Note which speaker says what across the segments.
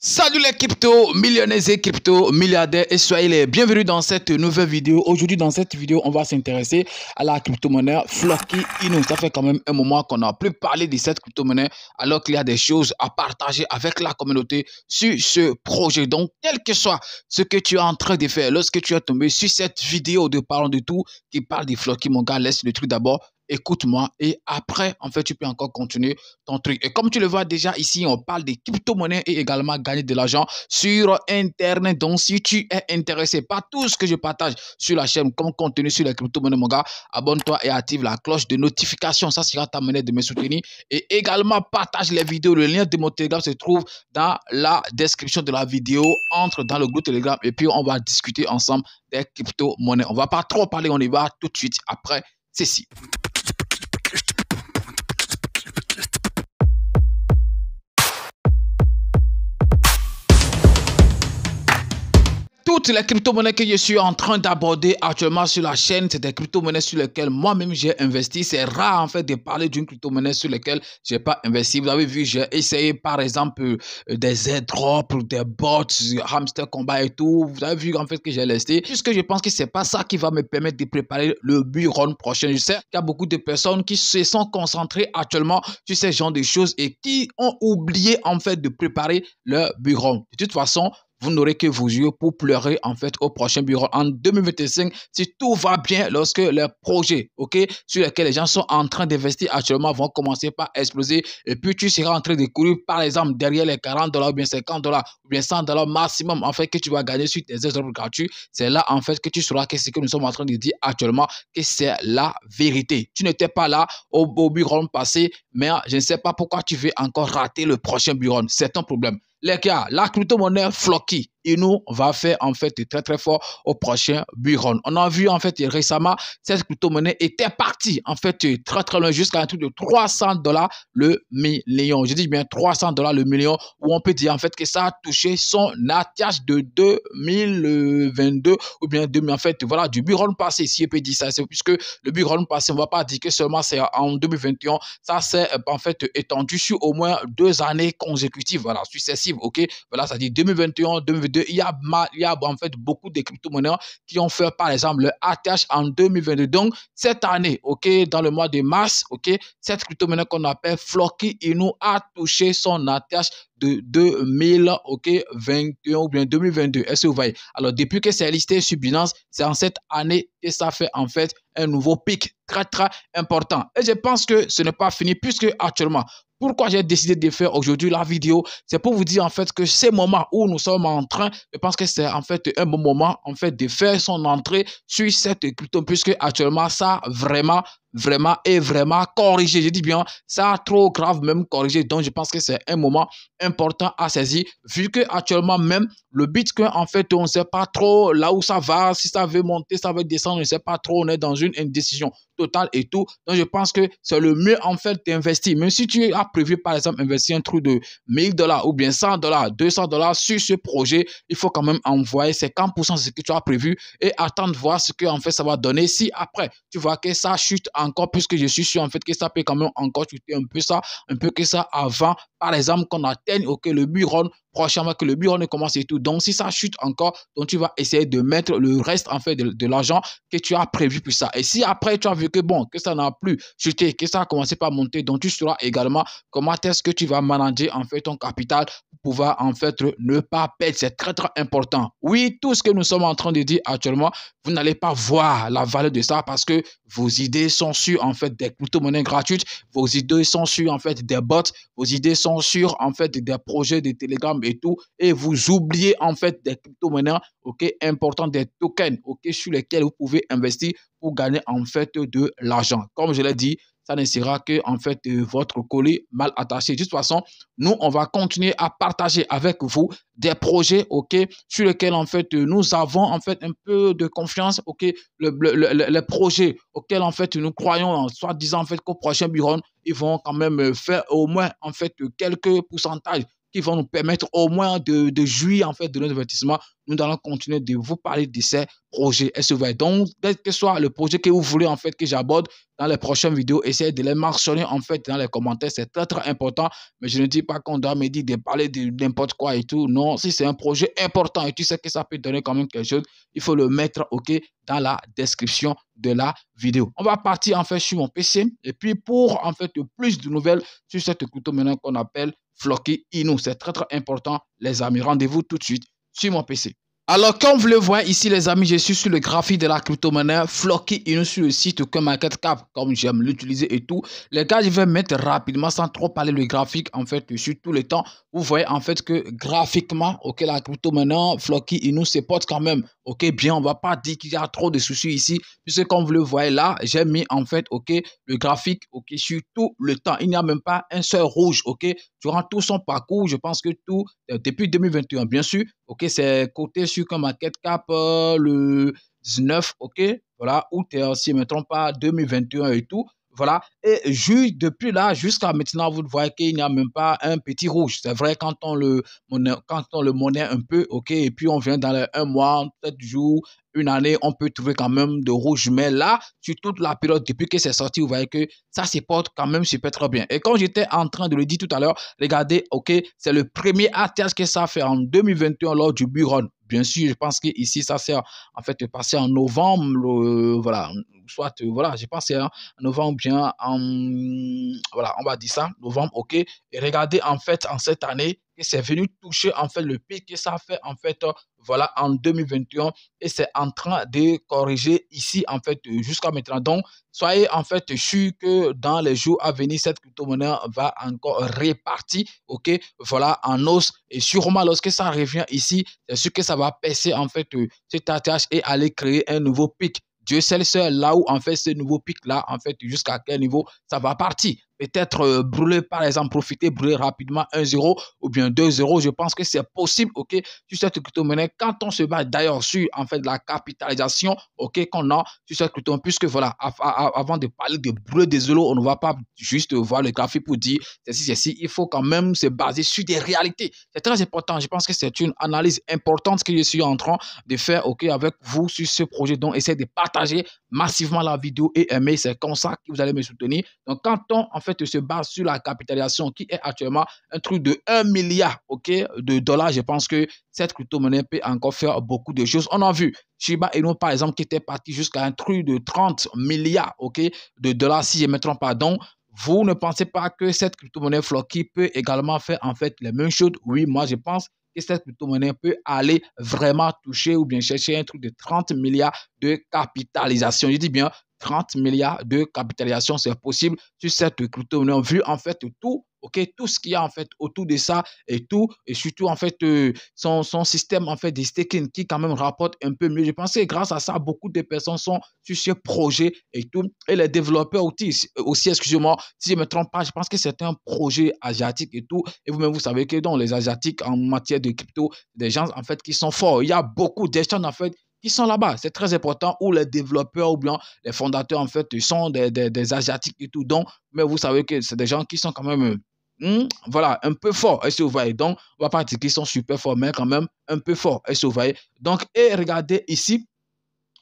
Speaker 1: Salut les crypto millionnaires et crypto milliardaires et soyez les bienvenus dans cette nouvelle vidéo. Aujourd'hui dans cette vidéo on va s'intéresser à la crypto-monnaie Floki Inu. Ça fait quand même un moment qu'on n'a plus parlé de cette crypto-monnaie alors qu'il y a des choses à partager avec la communauté sur ce projet. Donc quel que soit ce que tu es en train de faire, lorsque tu es tombé sur cette vidéo de Parlons de tout qui parle de Floki, mon gars, laisse le truc d'abord. Écoute-moi et après, en fait, tu peux encore continuer ton truc. Et comme tu le vois déjà ici, on parle des crypto-monnaies et également gagner de l'argent sur Internet. Donc, si tu es intéressé par tout ce que je partage sur la chaîne comme contenu sur les crypto-monnaies, mon gars, abonne-toi et active la cloche de notification. Ça sera ta manière de me soutenir. Et également, partage les vidéos. Le lien de mon Telegram se trouve dans la description de la vidéo. Entre dans le groupe Telegram et puis on va discuter ensemble des crypto-monnaies. On ne va pas trop parler, on y va tout de suite après ceci. Toutes les crypto-monnaies que je suis en train d'aborder actuellement sur la chaîne, c'est des crypto-monnaies sur lesquelles moi-même j'ai investi. C'est rare en fait de parler d'une crypto-monnaie sur laquelle je n'ai pas investi. Vous avez vu, j'ai essayé par exemple des airdrops, des bots, hamster combat et tout. Vous avez vu en fait que j'ai laissé. Puisque je pense que c'est pas ça qui va me permettre de préparer le bull run prochain. Je sais qu'il y a beaucoup de personnes qui se sont concentrées actuellement sur ce genre de choses et qui ont oublié en fait de préparer leur bull run. De toute façon, vous n'aurez que vos yeux pour pleurer en fait au prochain bureau en 2025 si tout va bien lorsque les projets sur lesquels les gens sont en train d'investir actuellement vont commencer par exploser et puis tu seras en train de courir par exemple derrière les $40 ou bien $50 ou bien $100 maximum en fait que tu vas gagner sur tes airdrops gratuits. C'est là en fait que tu sauras que ce que nous sommes en train de dire actuellement que c'est la vérité. Tu n'étais pas là au bureau passé mais je ne sais pas pourquoi tu veux encore rater le prochain bureau. C'est ton problème. Les gars, la crypto-monnaie Floki Inu va faire en fait très très fort au prochain bull run. On a vu en fait récemment, cette crypto-monnaie était partie en fait très très loin jusqu'à un truc de $300 le million. Je dis bien $300 le million où on peut dire en fait que ça a touché son ATH de 2022 ou bien 2000 en fait voilà du bull run passé si on peut dire ça. C'est puisque le bull run passé, on va pas dire que seulement c'est en 2021, ça s'est en fait étendu sur au moins 2 années consécutives, voilà, successives, voilà, ça dit 2021, 2022. Il y a en fait beaucoup de crypto-monnaies qui ont fait par exemple le ATH en 2022. Donc cette année, dans le mois de mars, cette crypto-monnaie qu'on appelle Floki Inu a touché son ATH de 2021 ou bien 2022. Est-ce que vous voyez? Alors depuis que c'est listé sur Binance, c'est en cette année que ça fait en fait un nouveau pic très très important. Et je pense que ce n'est pas fini puisque actuellement, pourquoi j'ai décidé de faire aujourd'hui la vidéo, c'est pour vous dire en fait que ces moments où nous sommes en train, je pense que c'est en fait un bon moment en fait de faire son entrée sur cette crypto puisque actuellement ça vraiment corrigé. Je dis bien, ça a trop grave même corrigé. Donc je pense que c'est un moment important à saisir vu que actuellement même le Bitcoin en fait on ne sait pas trop là où ça va, si ça veut monter, ça veut descendre, on ne sait pas trop, on est dans une indécision totale et tout. Donc je pense que c'est le mieux en fait d'investir. Même si tu as prévu par exemple investir un truc de $1000 ou bien $100, $200 sur ce projet, il faut quand même envoyer 50% de ce que tu as prévu et attendre voir ce que en fait ça va donner. Si après tu vois que ça chute encore, puisque je suis sûr en fait que ça peut quand même encore chuter un peu que ça avant par exemple qu'on atteigne le bull run prochainement, que le bull run commence et tout. Donc si ça chute encore, donc tu vas essayer de mettre le reste en fait de l'argent que tu as prévu pour ça. Et si après tu as vu que bon, que ça n'a plus chuté, que ça a commencé par monter, donc tu sauras également comment est-ce que tu vas manager en fait ton capital pour pouvoir en fait ne pas perdre. C'est très très important. Oui, tout ce que nous sommes en train de dire actuellement, vous n'allez pas voir la valeur de ça parce que vos idées sont sur en fait des crypto-monnaies gratuites, vos idées sont sur en fait des bots, vos idées sont sur en fait des projets de Telegram et tout, et vous oubliez en fait des crypto-monnaies importants, des tokens sur lesquels vous pouvez investir pour gagner en fait de l'argent. Comme je l'ai dit, ça ne sera que en fait votre collier mal attaché. De toute façon, nous on va continuer à partager avec vous des projets sur lesquels en fait nous avons en fait un peu de confiance, les projets auxquels en fait nous croyons, soit disant en fait qu'au prochain bureau ils vont quand même faire au moins en fait quelques pourcentages qui vont nous permettre au moins de jouir en fait de notre investissement. Nous allons continuer de vous parler de ces projets SOV. Donc, quel que soit le projet que vous voulez en fait que j'aborde dans les prochaines vidéos, essayez de les mentionner en fait dans les commentaires. C'est très très important. Mais je ne dis pas qu'on doit me dire de parler de n'importe quoi et tout. Non, si c'est un projet important et tu sais que ça peut donner quand même quelque chose, il faut le mettre OK dans la description de la vidéo. On va partir en fait sur mon PC et puis pour en fait plus de nouvelles sur cette couteau maintenant qu'on appelle Floki Inu. C'est très très important les amis. Rendez-vous tout de suite sur mon PC. Alors, comme vous le voyez ici, les amis, je suis sur le graphique de la crypto-monnaie Floki Inu sur le site CoinMarketCap, comme j'aime l'utiliser et tout. Les gars, je vais mettre rapidement, sans trop parler le graphique, en fait, sur tout le temps. Vous voyez, en fait, que graphiquement, OK, la crypto-monnaie Floki Inu se porte quand même, OK, bien. On ne va pas dire qu'il y a trop de soucis ici, puisque comme vous le voyez là, j'ai mis, en fait, OK, le graphique, OK, sur tout le temps. Il n'y a même pas un seul rouge, OK, durant tout son parcours. Je pense que tout, depuis 2021, bien sûr, OK, c'est coté sur comme market cap le 19, OK, voilà, août, si je ne me trompe pas, 2021 et tout, voilà. Et depuis là jusqu'à maintenant, vous voyez qu'il n'y a même pas un petit rouge. C'est vrai quand on le monnaie un peu, OK, et puis on vient dans les 1 mois, 7 jours, une année, on peut trouver quand même de rouge. Mais là, sur toute la période, depuis que c'est sorti, vous voyez que ça se porte quand même super très bien. Et comme j'étais en train de le dire tout à l'heure, regardez, OK, c'est le premier ATH que ça fait en 2021 lors du Bull. Bien sûr, je pense qu'ici, ça sert en fait passé en novembre, voilà, soit, voilà, je pense que c'est en novembre, bien, voilà, on va dire ça, novembre, OK. Et regardez, en fait, en cette année, que c'est venu toucher, en fait, le pic que ça fait, en fait, voilà, en 2021, et c'est en train de corriger ici, en fait, jusqu'à maintenant. Donc, soyez, en fait, sûr que dans les jours à venir, cette crypto-monnaie va encore répartir, OK, voilà, en hausse. Et sûrement, lorsque ça revient ici, c'est sûr que ça va percer, en fait, cet ATH et aller créer un nouveau pic. Dieu seul là où, en fait, ce nouveau pic-là, en fait, jusqu'à quel niveau ça va partir. Peut-être brûler, par exemple, profiter, brûler rapidement 1-0 ou bien 2-0. Je pense que c'est possible, OK, sur cette crypto-monnaie. Quand on se bat d'ailleurs sur, en fait, la capitalisation, OK, qu'on a sur cette crypto-monnaie, puisque voilà, avant de parler de brûler des euros, on ne va pas juste voir le graphique pour dire ceci. Il faut quand même se baser sur des réalités. C'est très important. Je pense que c'est une analyse importante que je suis en train de faire, OK, avec vous sur ce projet. Donc, essayez de partager massivement la vidéo et aimer. C'est comme ça que vous allez me soutenir. Donc, quand on, en fait, se base sur la capitalisation qui est actuellement un truc de 1 milliard, OK, de dollars, je pense que cette crypto-monnaie peut encore faire beaucoup de choses. On a vu Shiba Inu, par exemple, qui était parti jusqu'à un truc de 30 milliards, OK, de dollars, si je ne me trompe pas. Donc, vous ne pensez pas que cette crypto-monnaie Floki peut également faire en fait les mêmes choses? Oui, moi, je pense que cette crypto-monnaie peut aller vraiment toucher ou bien chercher un truc de 30 milliards de capitalisation. Je dis bien 30 milliards de capitalisation, c'est possible sur cette crypto-monnaie. Vu en fait tout, OK, tout ce qu'il y a en fait autour de ça et tout, et surtout en fait son système en fait de staking qui quand même rapporte un peu mieux. Je pense que grâce à ça, beaucoup de personnes sont sur ce projet et tout. Et les développeurs aussi excusez-moi, si je ne me trompe pas, je pense que c'est un projet asiatique et tout. Et vous-même, vous savez que dans les Asiatiques en matière de crypto, des gens en fait qui sont forts. Il y a beaucoup d'échanges en fait qui sont là-bas. C'est très important où les développeurs ou bien les fondateurs, en fait, sont des Asiatiques et tout. Donc, mais vous savez que c'est des gens qui sont quand même, voilà, un peu forts. Est-ce que vous voyez? Donc, on ne va pas dire qu'ils sont super forts, mais quand même un peu forts. Est-ce que vous voyez? Donc, et regardez ici,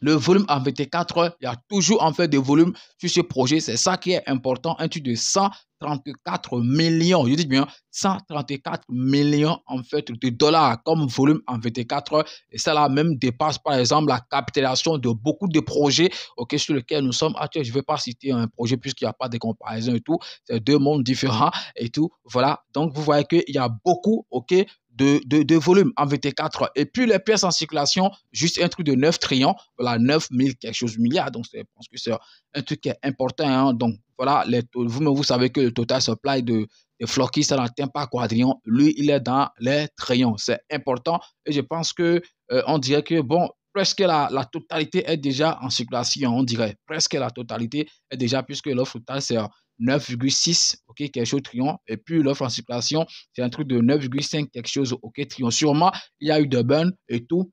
Speaker 1: le volume en 24 heures, il y a toujours en fait des volumes sur ce projet. C'est ça qui est important. Un truc de 134 millions. Je dis bien 134 millions en fait de dollars comme volume en 24 heures. Et ça là même dépasse par exemple la capitalisation de beaucoup de projets sur lesquels nous sommes actuels. Je ne vais pas citer un projet puisqu'il n'y a pas de comparaison et tout. C'est deux mondes différents et tout. Voilà. Donc vous voyez qu'il y a beaucoup, de volume en 24 heures. Et puis les pièces en circulation, juste un truc de 9 trillions, voilà, 9 000 quelque chose milliards. Donc, je pense que c'est un truc qui est important. Hein. Donc, voilà, vous savez que le total supply de Floki, ça n'atteint pas quadrillion. Lui, il est dans les trillions. C'est important. Et je pense que on dirait que, bon, presque la totalité est déjà en circulation, on dirait. Presque la totalité est déjà, puisque l'offre totale, c'est 9,6, quelque chose trillion. Et puis l'offre en circulation, c'est un truc de 9,5 quelque chose, trillion. Sûrement, il y a eu de burn et tout.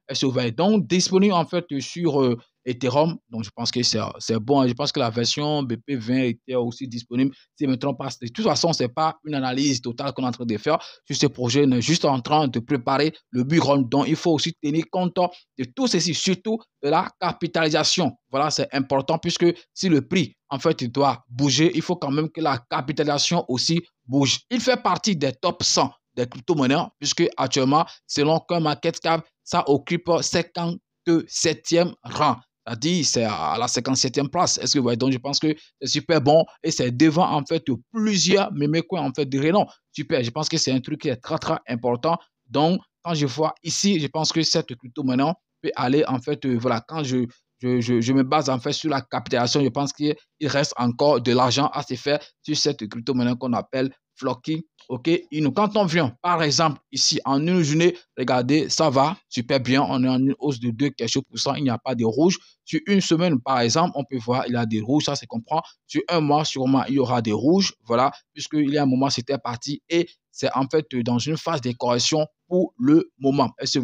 Speaker 1: Donc, disponible en fait sur Ethereum. Donc, je pense que c'est bon. Je pense que la version BP20 était aussi disponible. Si je ne me trompe pas, de toute façon, ce n'est pas une analyse totale qu'on est en train de faire sur ce projet. On est juste en train de préparer le bull run. Donc, il faut aussi tenir compte de tout ceci, surtout de la capitalisation. Voilà, c'est important puisque si le prix, en fait, il doit bouger, il faut quand même que la capitalisation aussi bouge. Il fait partie des top 100 des crypto-monnaies puisque actuellement, selon CoinMarketCap, ça occupe 57e rang. C'est-à-dire, c'est à la 57e place. Est-ce que vous voyez? Donc, je pense que c'est super bon et c'est devant, en fait, plusieurs meme coins, en fait, de renom. Super. Je pense que c'est un truc qui est très, très important. Donc, quand je vois ici, je pense que cette crypto-monnaie peut aller, en fait, voilà, quand je me base, en fait, sur la capitalisation, je pense qu'il reste encore de l'argent à se faire sur cette crypto-monnaie qu'on appelle Floki. OK, quand on vient, par exemple, ici, en une journée, regardez, ça va super bien. On est en une hausse de 2 quelque chose pour cent. Il n'y a pas de rouge. Sur une semaine, par exemple, on peut voir, il y a des rouges, ça se comprend. Sur un mois, sûrement, il y aura des rouges. Voilà, puisqu'il y a un moment, c'était parti et c'est en fait dans une phase de correction pour le moment. Et sur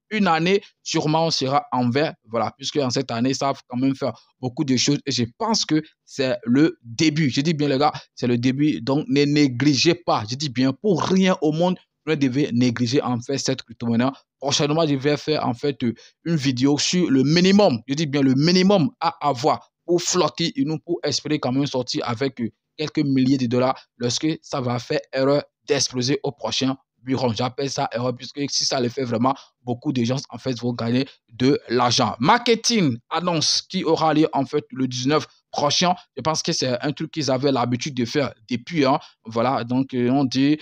Speaker 1: une année, sûrement, on sera en vert. Voilà, puisque en cette année, ça va quand même faire beaucoup de choses. Et je pense que c'est le début. Je dis bien, les gars, c'est le début. Donc, ne négligez pas. Je dis bien, pour rien au monde, vous ne devez négliger en fait cette crypto-monnaie. Prochainement, je vais faire en fait une vidéo sur le minimum. Je dis bien le minimum à avoir pour flotter et nous pour espérer quand même sortir avec quelques milliers de dollars lorsque ça va faire erreur d'exploser au prochain bureau. J'appelle ça erreur puisque si ça le fait vraiment, beaucoup de gens en fait vont gagner de l'argent. Marketing annonce qui aura lieu en fait le 19 prochain. Je pense que c'est un truc qu'ils avaient l'habitude de faire depuis. Hein. Voilà, donc on dit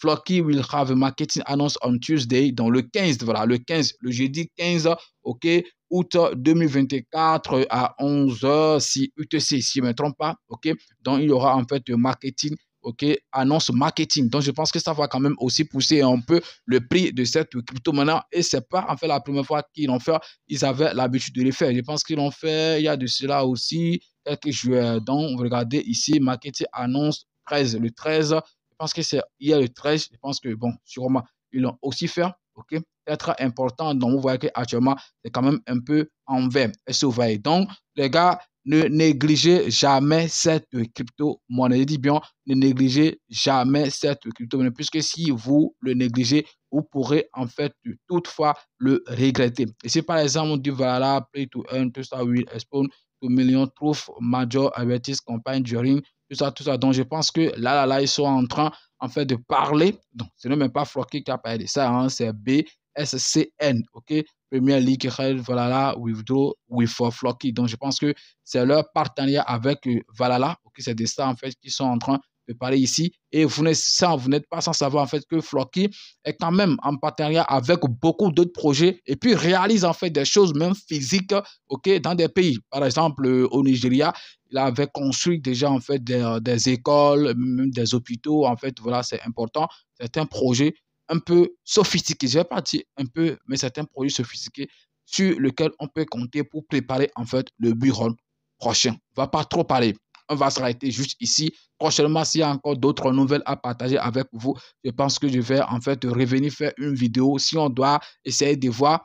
Speaker 1: Floki will have a marketing announce on Tuesday, dans le 15, voilà, le 15, le jeudi 15, ok, août 2024 à 11h, si UTC, si je ne me trompe pas, ok, donc il y aura en fait marketing, ok, annonce marketing, donc je pense que ça va quand même aussi pousser un peu le prix de cette crypto-monnaie et c'est pas en fait la première fois qu'ils l'ont fait, ils avaient l'habitude de le faire, je pense qu'ils l'ont fait, il y a de cela aussi quelques jours, donc regardez ici, marketing annonce 13, le 13, je pense que c'est hier le 13, je pense que bon, sûrement, ils l'ont aussi fait, ok, c'est très important, donc vous voyez qu'actuellement, c'est quand même un peu en vert, est-ce que vous voyez? Donc, les gars, ne négligez jamais cette crypto-monnaie. Je dis bien, ne négligez jamais cette crypto-monnaie, puisque si vous le négligez, vous pourrez en fait toutefois le regretter. Et si par exemple, on dit voilà, play to earn, tout ça, will spawn, 2 millions, proof, major, advertise, campaign, during, tout ça. Donc, je pense que là, ils sont en train, en fait, de parler. Donc, ce n'est même pas Floki qui a parlé de ça, hein, c'est BSCN, ok? Premier League, voilà, withdraw with Floki. Donc, je pense que c'est leur partenariat avec Valhalla. Okay, c'est de ça, en fait, qui sont en train de parler ici. Et vous n'êtes pas sans savoir, en fait, que Floki est quand même en partenariat avec beaucoup d'autres projets et puis réalise, en fait, des choses même physiques, ok, dans des pays. Par exemple, au Nigeria, il avait construit déjà, en fait, des écoles, même des hôpitaux. En fait, voilà, c'est important. C'est un projet un peu sophistiqué, je ne vais pas dire un peu, mais c'est un projet sophistiqué sur lequel on peut compter pour préparer en fait le bureau prochain. On ne va pas trop parler, on va s'arrêter juste ici. Prochainement, s'il y a encore d'autres nouvelles à partager avec vous, je pense que je vais en fait revenir faire une vidéo si on doit essayer de voir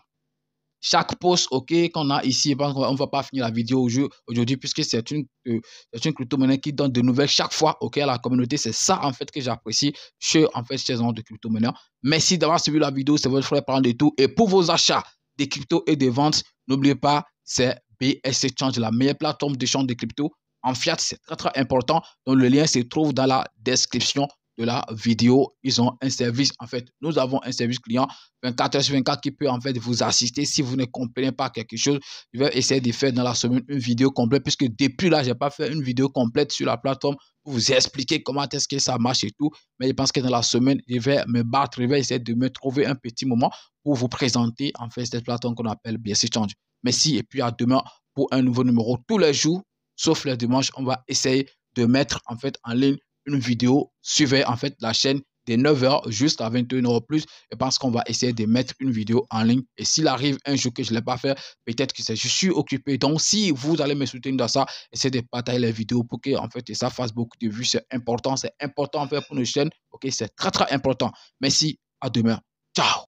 Speaker 1: chaque post, ok, qu'on a ici, on ne va pas finir la vidéo aujourd'hui puisque c'est une crypto-monnaie qui donne de nouvelles chaque fois, ok, à la communauté. C'est ça, en fait, que j'apprécie chez ces gens de crypto-monnaie. Merci d'avoir suivi la vidéo. C'est votre frère Parlant de Tout. Et pour vos achats de crypto et de ventes, n'oubliez pas, c'est BSC Change, la meilleure plateforme d'échange de crypto en fiat. C'est très, très important. Donc, le lien se trouve dans la description de la vidéo. Ils ont un service, en fait, nous avons un service client 24h/24 qui peut en fait vous assister si vous ne comprenez pas quelque chose. Je vais essayer de faire dans la semaine une vidéo complète puisque depuis là, je n'ai pas fait une vidéo complète sur la plateforme pour vous expliquer comment est-ce que ça marche et tout. Mais je pense que dans la semaine, je vais me battre, je vais essayer de me trouver un petit moment pour vous présenter en fait cette plateforme qu'on appelle BSC Change. Merci et puis à demain pour un nouveau numéro tous les jours, sauf les dimanches. On va essayer de mettre en fait en ligne une vidéo. Suivez en fait la chaîne de 9h juste à 21h plus. Je pense qu'on va essayer de mettre une vidéo en ligne. Et s'il arrive un jour que je ne l'ai pas fait, peut-être que je suis occupé. Donc, si vous allez me soutenir dans ça, essayez de partager les vidéos pour que en fait, ça fasse beaucoup de vues. C'est important en fait pour nos chaînes. Ok, c'est très, très important. Merci. À demain. Ciao.